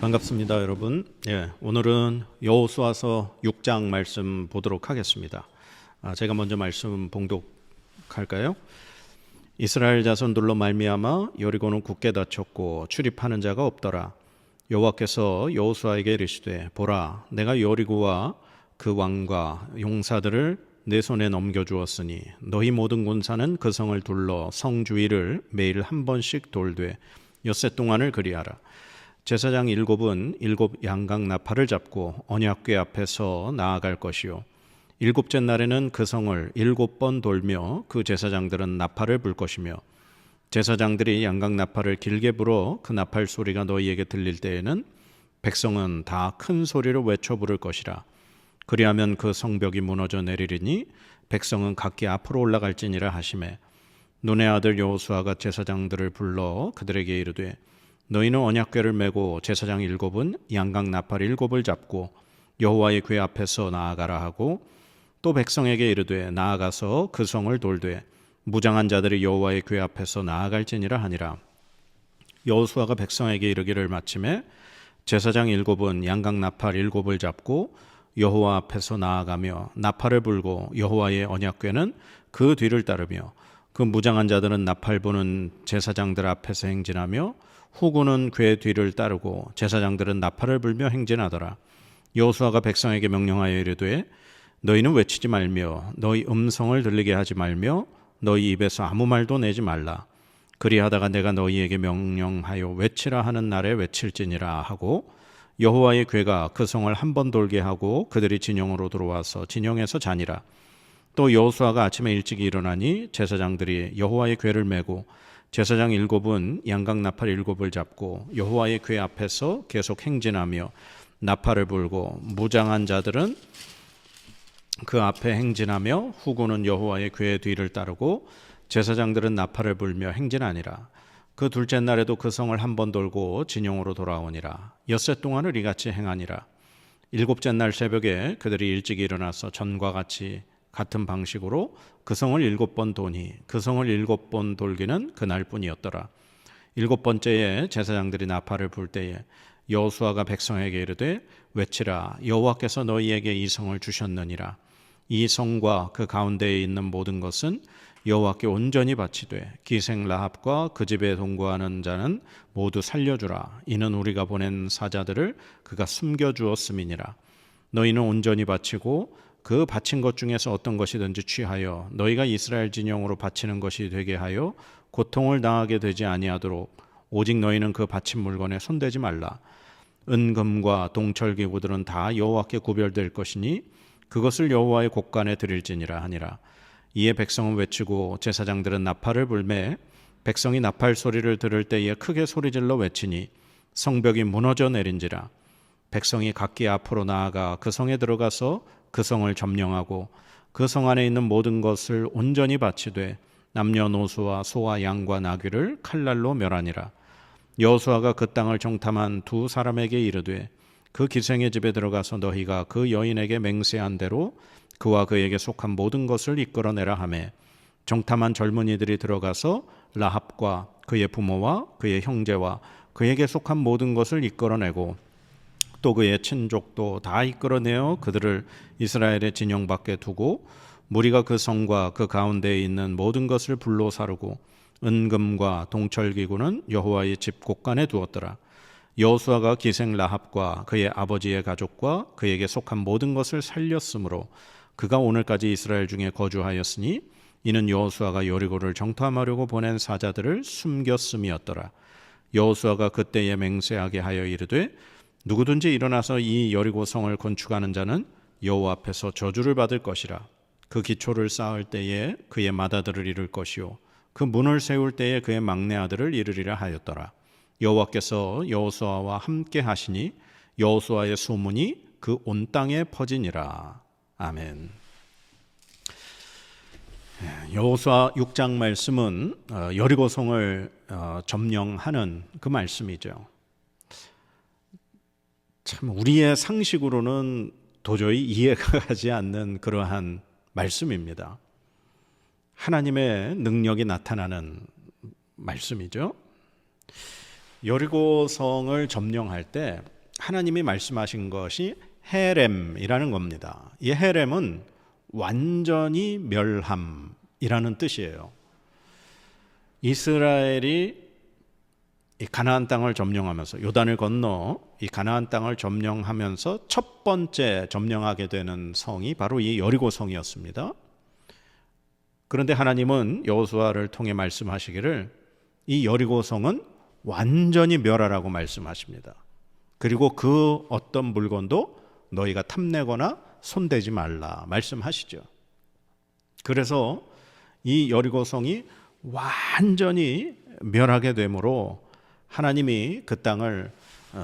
반갑습니다, 여러분. 오늘은 여호수아서 6장 말씀 보도록 하겠습니다. 제가 먼저 말씀 봉독할까요? 이스라엘 자손들로 말미암아 여리고는 굳게 닫혔고 출입하는 자가 없더라. 여호와께서 여호수아에게 이르시되 보라, 내가 여리고와 그 왕과 용사들을 내 손에 넘겨주었으니 너희 모든 군사는 그 성을 둘러 성 주위를 매일 한 번씩 돌되 엿새 동안을 그리하라. 제사장 일곱은 일곱 양각 나팔을 잡고 언약궤 앞에서 나아갈 것이요 일곱째 날에는 그 성을 7번 돌며 그 제사장들은 나팔을 불 것이며 제사장들이 양각 나팔을 길게 불어 그 나팔 소리가 너희에게 들릴 때에는 백성은 다 큰 소리로 외쳐 부를 것이라. 그리하면 그 성벽이 무너져 내리리니 백성은 각기 앞으로 올라갈지니라 하시매 눈의 아들 여호수아가 제사장들을 불러 그들에게 이르되 너희는 언약궤를 메고 제사장 7은 양각 나팔 7을 잡고 여호와의 궤 앞에서 나아가라 하고 또 백성에게 이르되 나아가서 그 성을 돌되 무장한 자들이 여호와의 궤 앞에서 나아갈지니라 하니라. 여호수아가 백성에게 이르기를 마침에 제사장 7은 양각 나팔 7을 잡고 여호와 앞에서 나아가며 나팔을 불고 여호와의 언약궤는 그 뒤를 따르며 그 무장한 자들은 나팔 부는 제사장들 앞에서 행진하며 후군은 궤 뒤를 따르고 제사장들은 나팔을 불며 행진하더라. 여호수아가 백성에게 명령하여 이르되 너희는 외치지 말며 너희 음성을 들리게 하지 말며 너희 입에서 아무 말도 내지 말라. 그리하다가 내가 너희에게 명령하여 외치라 하는 날에 외칠지니라 하고 여호와의 궤가 그 성을 한 번 돌게 하고 그들이 진영으로 들어와서 진영에서 자니라. 또 여호수아가 아침에 일찍 일어나니 제사장들이 여호와의 궤를 메고 제사장 7은 양각 나팔 7을 잡고 여호와의 궤 앞에서 계속 행진하며 나팔을 불고 무장한 자들은 그 앞에 행진하며 후군은 여호와의 궤 뒤를 따르고 제사장들은 나팔을 불며 행진하니라. 그 둘째 날에도 그 성을 한 번 돌고 진영으로 돌아오니라. 엿새 동안을 이같이 행하니라. 일곱째 날 새벽에 그들이 일찍 일어나서 전과 같은 방식으로 그 성을 7번 도니 그 성을 7번 돌기는 그날뿐이었더라. 7번째에 제사장들이 나팔을 불 때에 여호수아가 백성에게 이르되 외치라. 여호와께서 너희에게 이 성을 주셨느니라. 이 성과 그 가운데에 있는 모든 것은 여호와께 온전히 바치되 기생 라합과 그 집에 동거하는 자는 모두 살려주라. 이는 우리가 보낸 사자들을 그가 숨겨주었음이니라. 너희는 온전히 바치고 그 바친 것 중에서 어떤 것이든지 취하여 너희가 이스라엘 진영으로 바치는 것이 되게 하여 고통을 당하게 되지 아니하도록 오직 너희는 그 바친 물건에 손대지 말라. 은금과 동철기구들은 다 여호와께 구별될 것이니 그것을 여호와의 곳간에 드릴지니라 하니라. 이에 백성은 외치고 제사장들은 나팔을 불매 백성이 나팔 소리를 들을 때에 크게 소리질러 외치니 성벽이 무너져 내린지라. 백성이 각기 앞으로 나아가 그 성에 들어가서 그 성을 점령하고 그 성 안에 있는 모든 것을 온전히 바치되 남녀노소와 소와 양과 나귀를 칼날로 멸하니라. 여호수아가 그 땅을 정탐한 두 사람에게 이르되 그 기생의 집에 들어가서 너희가 그 여인에게 맹세한 대로 그와 그에게 속한 모든 것을 이끌어내라 하매 정탐한 젊은이들이 들어가서 라합과 그의 부모와 그의 형제와 그에게 속한 모든 것을 이끌어내고 또 그의 친족도 다 이끌어내어 그들을 이스라엘의 진영 밖에 두고 무리가 그 성과 그 가운데에 있는 모든 것을 불로 사르고 은금과 동철기구는 여호와의 집 곳간에 두었더라. 여호수아가 기생 라합과 그의 아버지의 가족과 그에게 속한 모든 것을 살렸으므로 그가 오늘까지 이스라엘 중에 거주하였으니 이는 여호수아가 여리고를 정탐하려고 보낸 사자들을 숨겼음이었더라. 여호수아가 그때에 맹세하게 하여 이르되 누구든지 일어나서 이 여리고 성을 건축하는 자는 여호와 앞에서 저주를 받을 것이라. 그 기초를 쌓을 때에 그의 맏아들을 이룰 것이요 그 문을 세울 때에 그의 막내 아들을 이르리라 하였더라. 여호와께서 여호수아와 함께 하시니 여호수아의 소문이 그 온 땅에 퍼지니라. 아멘. 여호수아 6장 말씀은 여리고성을 점령하는 그 말씀이죠. 참 우리의 상식으로는 도저히 이해가 가지 않는 그러한 말씀입니다. 하나님의 능력이 나타나는 말씀이죠. 여리고성을 점령할 때 하나님이 말씀하신 것이 헤렘이라는 겁니다. 이 헤렘은 완전히 멸함이라는 뜻이에요. 이스라엘이 이 가나안 땅을 점령하면서 요단을 건너 이 가나안 땅을 점령하면서 첫 번째 점령하게 되는 성이 바로 이 여리고성이었습니다. 그런데 하나님은 여호수아를 통해 말씀하시기를 이 여리고성은 완전히 멸하라고 말씀하십니다. 그리고 그 어떤 물건도 너희가 탐내거나 손대지 말라 말씀하시죠. 그래서 이 여리고성이 완전히 멸하게 되므로 하나님이 그 땅을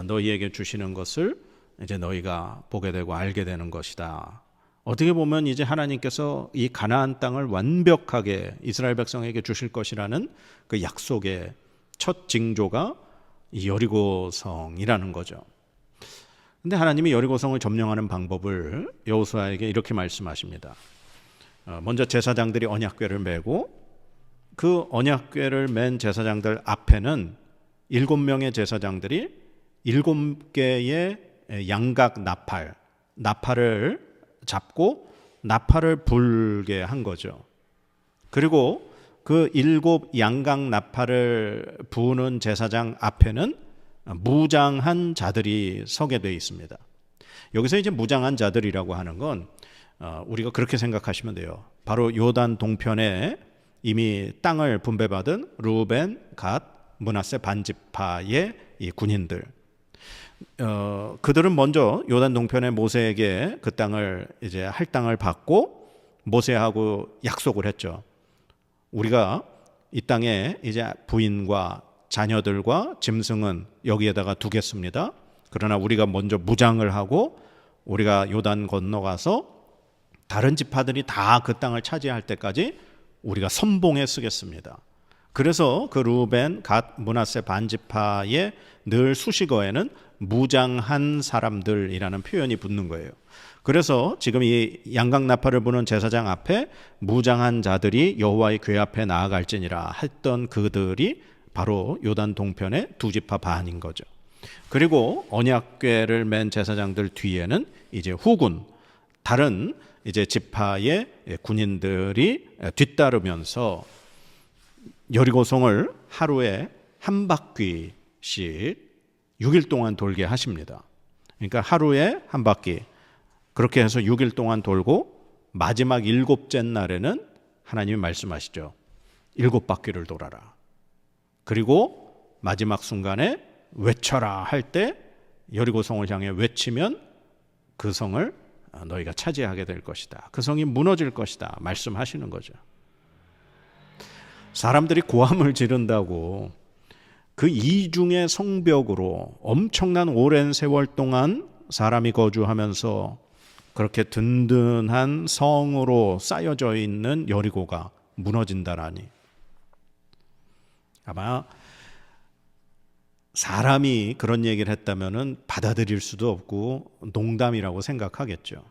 너희에게 주시는 것을 이제 너희가 보게 되고 알게 되는 것이다. 어떻게 보면 이제 하나님께서 이 가나안 땅을 완벽하게 이스라엘 백성에게 주실 것이라는 그 약속의 첫 징조가 이 여리고성이라는 거죠. 근데 하나님이 여리고성을 점령하는 방법을 여호수아에게 이렇게 말씀하십니다. 먼저 제사장들이 언약궤를 메고 그 언약궤를 맨 제사장들 앞에는 7명의 제사장들이 7개의 양각 나팔을 잡고 나팔을 불게 한 거죠. 그리고 그 7 양각 나팔을 부는 제사장 앞에는 무장한 자들이 서게 되어 있습니다. 여기서 이제 무장한 자들이라고 하는 건 우리가 그렇게 생각하시면 돼요. 바로 요단 동편에 이미 땅을 분배받은 루벤, 갓, 므낫세 반지파의 이 군인들, 그들은 먼저 요단 동편의 모세에게 그 땅을 이제 할 땅을 받고 모세하고 약속을 했죠. 우리가 이 땅에 이제 부인과 자녀들과 짐승은 여기에다가 두겠습니다. 그러나 우리가 먼저 무장을 하고 우리가 요단 건너가서 다른 지파들이 다 그 땅을 차지할 때까지 우리가 선봉에 쓰겠습니다. 그래서 그 루벤, 갓, 므낫세 반지파의 늘 수식어에는 무장한 사람들이라는 표현이 붙는 거예요. 그래서 지금 이 양각 나팔을 부는 제사장 앞에 무장한 자들이 여호와의 궤 앞에 나아갈지니라 했던 그들이 바로 요단 동편의 두 지파 반인 거죠. 그리고 언약궤를 맨 제사장들 뒤에는 이제 후군, 다른 이제 지파의 군인들이 뒤따르면서 여리고성을 하루에 한 바퀴씩 6일 동안 돌게 하십니다. 그러니까 하루에 한 바퀴, 그렇게 해서 6일 동안 돌고 마지막 7째 날에는 하나님이 말씀하시죠. 7바퀴를 돌아라. 그리고 마지막 순간에 외쳐라 할 때 여리고성을 향해 외치면 그 성을 너희가 차지하게 될 것이다. 그 성이 무너질 것이다. 말씀하시는 거죠. 사람들이 고함을 지른다고 그 이중의 성벽으로 엄청난 오랜 세월 동안 사람이 거주하면서 그렇게 든든한 성으로 쌓여져 있는 여리고가 무너진다라니, 아마 사람이 그런 얘기를 했다면은 받아들일 수도 없고 농담이라고 생각하겠죠.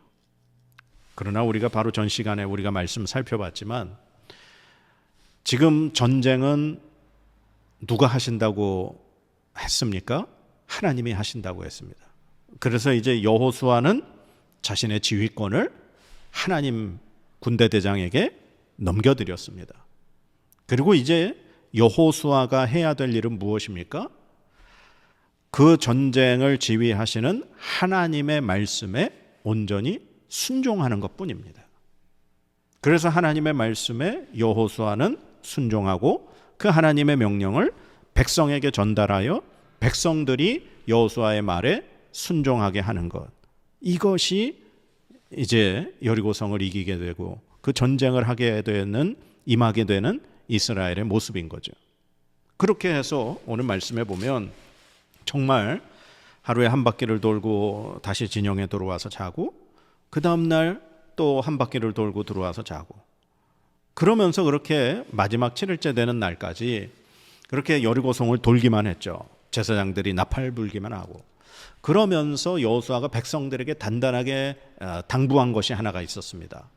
그러나 우리가 바로 전 시간에 우리가 말씀 살펴봤지만 지금 전쟁은 누가 하신다고 했습니까? 하나님이 하신다고 했습니다. 그래서 이제 여호수아는 자신의 지휘권을 하나님 군대대장에게 넘겨드렸습니다. 그리고 이제 여호수아가 해야 될 일은 무엇입니까? 그 전쟁을 지휘하시는 하나님의 말씀에 온전히 순종하는 것뿐입니다. 그래서 하나님의 말씀에 여호수아는 순종하고 그 하나님의 명령을 백성에게 전달하여 백성들이 여호수아의 말에 순종하게 하는 것, 이것이 이제 여리고성을 이기게 되고 그 전쟁을 하게 되는, 임하게 되는 이스라엘의 모습인 거죠. 그렇게 해서 오늘 말씀에 보면 정말 하루에 한 바퀴를 돌고 다시 진영에 들어와서 자고 그 다음날 또 한 바퀴를 돌고 들어와서 자고, 그러면서 그렇게 마지막 7일째 되는 날까지 그렇게 여리고성을 돌기만 했죠. 제사장들이 나팔 불기만 하고. 그러면서 여호수아가 백성들에게 단단하게 당부한 것이 하나가 있었습니다.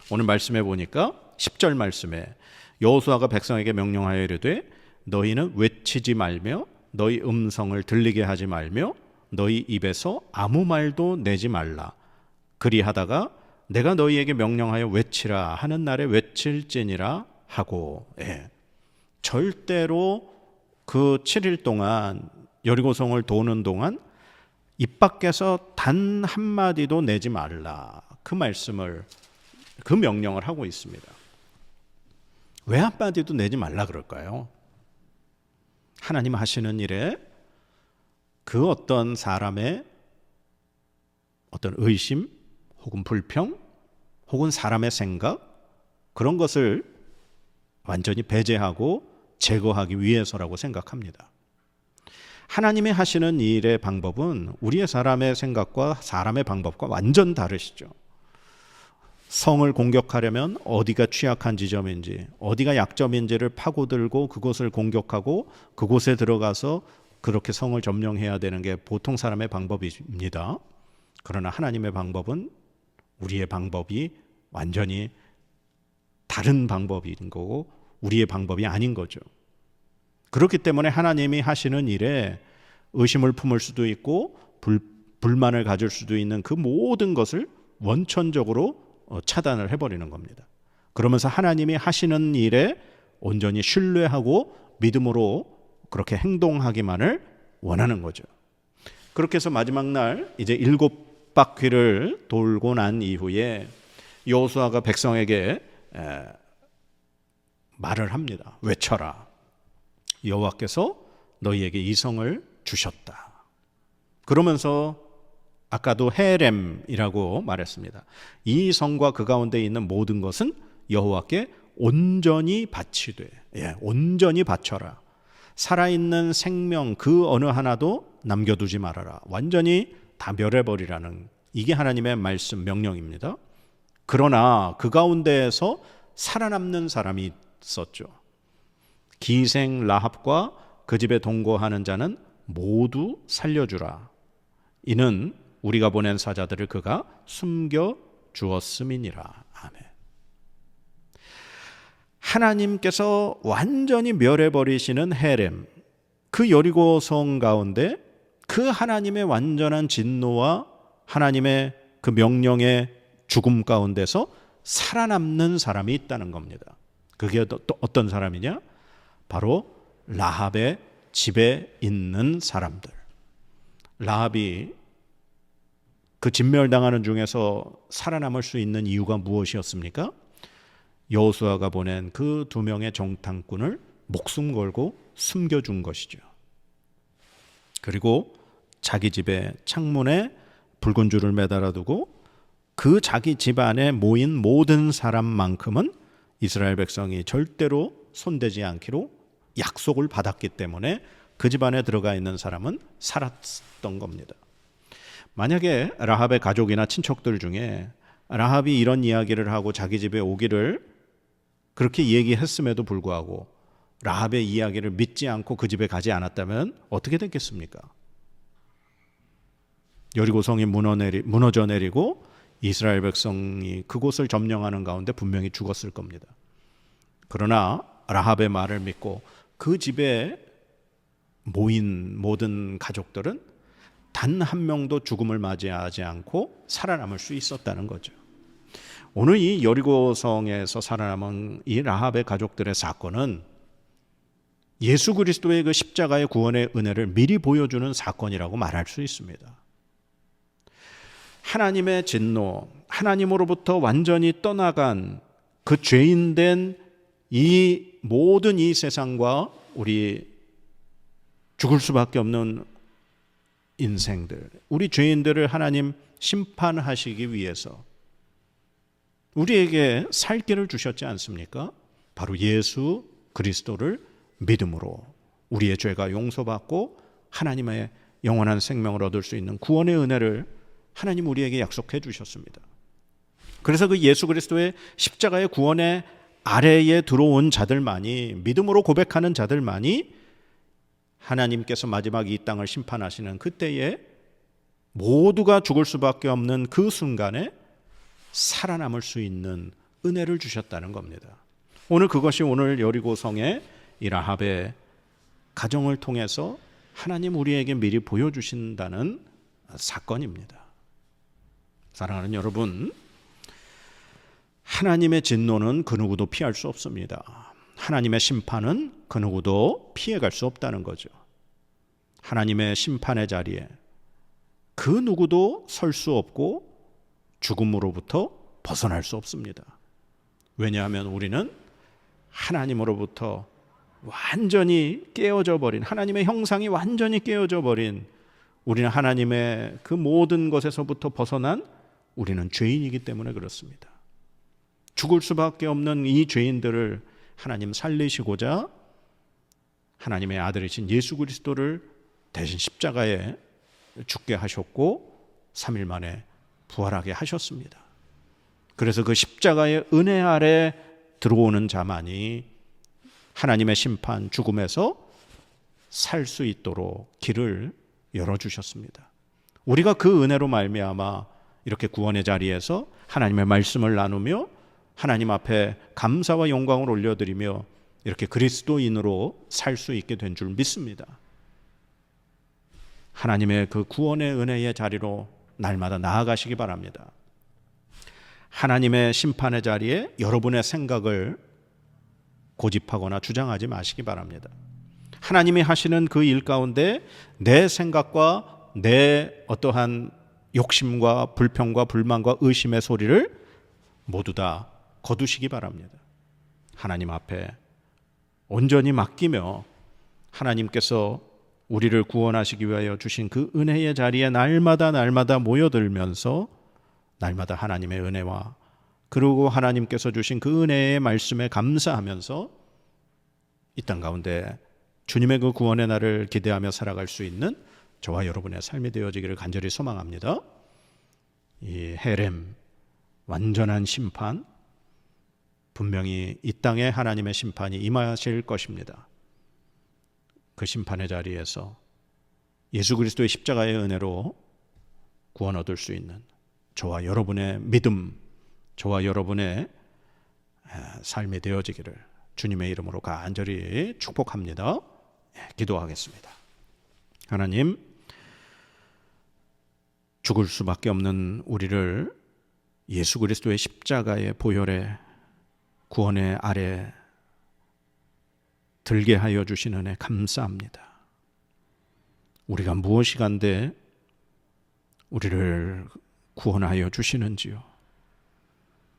오늘 말씀해 보니까 10절 말씀에 여호수아가 백성에게 명령하여 이르되 너희는 외치지 말며 너희 음성을 들리게 하지 말며 너희 입에서 아무 말도 내지 말라. 그리하다가 내가 너희에게 명령하여 외치라 하는 날에 외칠지니라 하고, 절대로 그 7일 동안 여리고성을 도는 동안 입 밖에서 단 한마디도 내지 말라. 그 말씀을, 그 명령을 하고 있습니다. 왜 한마디도 내지 말라 그럴까요? 하나님 하시는 일에 그 어떤 사람의 어떤 의심 혹은 불평 혹은 사람의 생각, 그런 것을 완전히 배제하고 제거하기 위해서라고 생각합니다. 하나님이 하시는 일의 방법은 우리의 사람의 생각과 사람의 방법과 완전 다르시죠. 성을 공격하려면 어디가 취약한 지점인지, 어디가 약점인지를 파고들고 그곳을 공격하고 그곳에 들어가서 그렇게 성을 점령해야 되는 게 보통 사람의 방법입니다. 그러나 하나님의 방법은 우리의 방법이 완전히 다른 방법인 거고 우리의 방법이 아닌 거죠. 그렇기 때문에 하나님이 하시는 일에 의심을 품을 수도 있고 불만을 가질 수도 있는 그 모든 것을 원천적으로 차단을 해버리는 겁니다. 그러면서 하나님이 하시는 일에 온전히 신뢰하고 믿음으로 그렇게 행동하기만을 원하는 거죠. 그렇게 해서 마지막 날 이제 7바퀴를 돌고 난 이후에 여호수아가 백성에게 말을 합니다. 외쳐라. 여호와께서 너희에게 이 성을 주셨다. 그러면서 아까도 헤렘이라고 말했습니다. 이 성과 그 가운데 있는 모든 것은 여호와께 온전히 바치되, 온전히 바쳐라. 살아있는 생명 그 어느 하나도 남겨두지 말아라. 완전히 다 멸해버리라는, 이게 하나님의 말씀 명령입니다. 그러나 그 가운데에서 살아남는 사람이 있었죠. 기생 라합과 그 집에 동거하는 자는 모두 살려주라. 이는 우리가 보낸 사자들을 그가 숨겨 주었음이니라. 아멘. 하나님께서 완전히 멸해버리시는 헤렘, 그 여리고성 가운데 그 하나님의 완전한 진노와 하나님의 그 명령의 죽음 가운데서 살아남는 사람이 있다는 겁니다. 그게 또 어떤 사람이냐? 바로 라합의 집에 있는 사람들. 라합이 그 진멸당하는 중에서 살아남을 수 있는 이유가 무엇이었습니까? 여호수아가 보낸 그 2명의 정탐꾼을 목숨 걸고 숨겨준 것이죠. 그리고 자기 집의 창문에 붉은 줄을 매달아 두고 그 자기 집안에 모인 모든 사람만큼은 이스라엘 백성이 절대로 손대지 않기로 약속을 받았기 때문에 그 집안에 들어가 있는 사람은 살았던 겁니다. 만약에 라합의 가족이나 친척들 중에 라합이 이런 이야기를 하고 자기 집에 오기를 그렇게 얘기했음에도 불구하고 라합의 이야기를 믿지 않고 그 집에 가지 않았다면 어떻게 됐겠습니까? 여리고성이 무너져 내리고 이스라엘 백성이 그곳을 점령하는 가운데 분명히 죽었을 겁니다. 그러나 라합의 말을 믿고 그 집에 모인 모든 가족들은 단 한 명도 죽음을 맞이하지 않고 살아남을 수 있었다는 거죠. 오늘 이 여리고성에서 살아남은 이 라합의 가족들의 사건은 예수 그리스도의 그 십자가의 구원의 은혜를 미리 보여주는 사건이라고 말할 수 있습니다. 하나님의 진노, 하나님으로부터 완전히 떠나간 그 죄인된 이 모든 이 세상과 우리 죽을 수밖에 없는 인생들, 우리 죄인들을 하나님 심판하시기 위해서 우리에게 살 길을 주셨지 않습니까? 바로 예수 그리스도를 믿음으로 우리의 죄가 용서받고 하나님의 영원한 생명을 얻을 수 있는 구원의 은혜를 하나님 우리에게 약속해 주셨습니다. 그래서 그 예수 그리스도의 십자가의 구원의 아래에 들어온 자들만이, 믿음으로 고백하는 자들만이 하나님께서 마지막 이 땅을 심판하시는 그때에 모두가 죽을 수밖에 없는 그 순간에 살아남을 수 있는 은혜를 주셨다는 겁니다. 오늘 그것이 오늘 여리고성의 이 라합의 가정을 통해서 하나님 우리에게 미리 보여주신다는 사건입니다. 사랑하는 여러분, 하나님의 진노는 그 누구도 피할 수 없습니다. 하나님의 심판은 그 누구도 피해갈 수 없다는 거죠. 하나님의 심판의 자리에 그 누구도 설 수 없고 죽음으로부터 벗어날 수 없습니다. 왜냐하면 우리는 하나님으로부터 완전히 깨어져 버린, 하나님의 형상이 완전히 깨어져 버린, 우리는 하나님의 그 모든 것에서부터 벗어난 우리는 죄인이기 때문에 그렇습니다. 죽을 수밖에 없는 이 죄인들을 하나님 살리시고자 하나님의 아들이신 예수 그리스도를 대신 십자가에 죽게 하셨고 3일 만에 부활하게 하셨습니다. 그래서 그 십자가의 은혜 아래 들어오는 자만이 하나님의 심판, 죽음에서 살 수 있도록 길을 열어주셨습니다. 우리가 그 은혜로 말미암아 이렇게 구원의 자리에서 하나님의 말씀을 나누며 하나님 앞에 감사와 영광을 올려드리며 이렇게 그리스도인으로 살 수 있게 된 줄 믿습니다. 하나님의 그 구원의 은혜의 자리로 날마다 나아가시기 바랍니다. 하나님의 심판의 자리에 여러분의 생각을 고집하거나 주장하지 마시기 바랍니다. 하나님이 하시는 그 일 가운데 내 생각과 내 어떠한 욕심과 불평과 불만과 의심의 소리를 모두 다 거두시기 바랍니다. 하나님 앞에 온전히 맡기며 하나님께서 우리를 구원하시기 위하여 주신 그 은혜의 자리에 날마다 모여들면서 날마다 하나님의 은혜와 그리고 하나님께서 주신 그 은혜의 말씀에 감사하면서 이 땅 가운데 주님의 그 구원의 날을 기대하며 살아갈 수 있는 저와 여러분의 삶이 되어지기를 간절히 소망합니다. 이 헤렘, 완전한 심판, 분명히 이 땅에 하나님의 심판이 임하실 것입니다. 그 심판의 자리에서 예수 그리스도의 십자가의 은혜로 구원 얻을 수 있는 저와 여러분의 믿음, 저와 여러분의 삶이 되어지기를 주님의 이름으로 간절히 축복합니다. 기도하겠습니다. 하나님, 죽을 수밖에 없는 우리를 예수 그리스도의 십자가의 보혈의 구원의 아래 들게 하여 주신 은혜 감사합니다. 우리가 무엇이 간데 우리를 구원하여 주시는지요.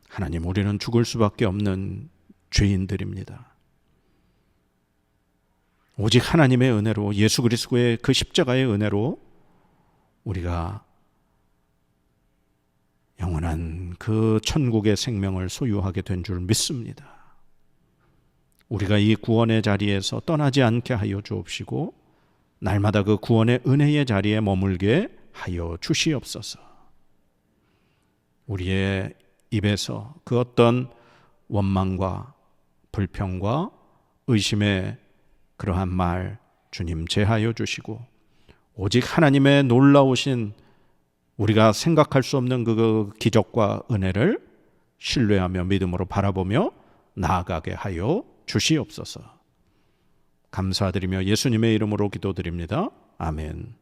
하나님, 우리는 죽을 수밖에 없는 죄인들입니다. 오직 하나님의 은혜로, 예수 그리스도의 그 십자가의 은혜로 우리가 영원한 그 천국의 생명을 소유하게 된 줄 믿습니다. 우리가 이 구원의 자리에서 떠나지 않게 하여 주옵시고 날마다 그 구원의 은혜의 자리에 머물게 하여 주시옵소서. 우리의 입에서 그 어떤 원망과 불평과 의심의 그러한 말 주님 제하여 주시고 오직 하나님의 놀라우신 우리가 생각할 수 없는 그 기적과 은혜를 신뢰하며 믿음으로 바라보며 나아가게 하여 주시옵소서. 감사드리며 예수님의 이름으로 기도드립니다. 아멘.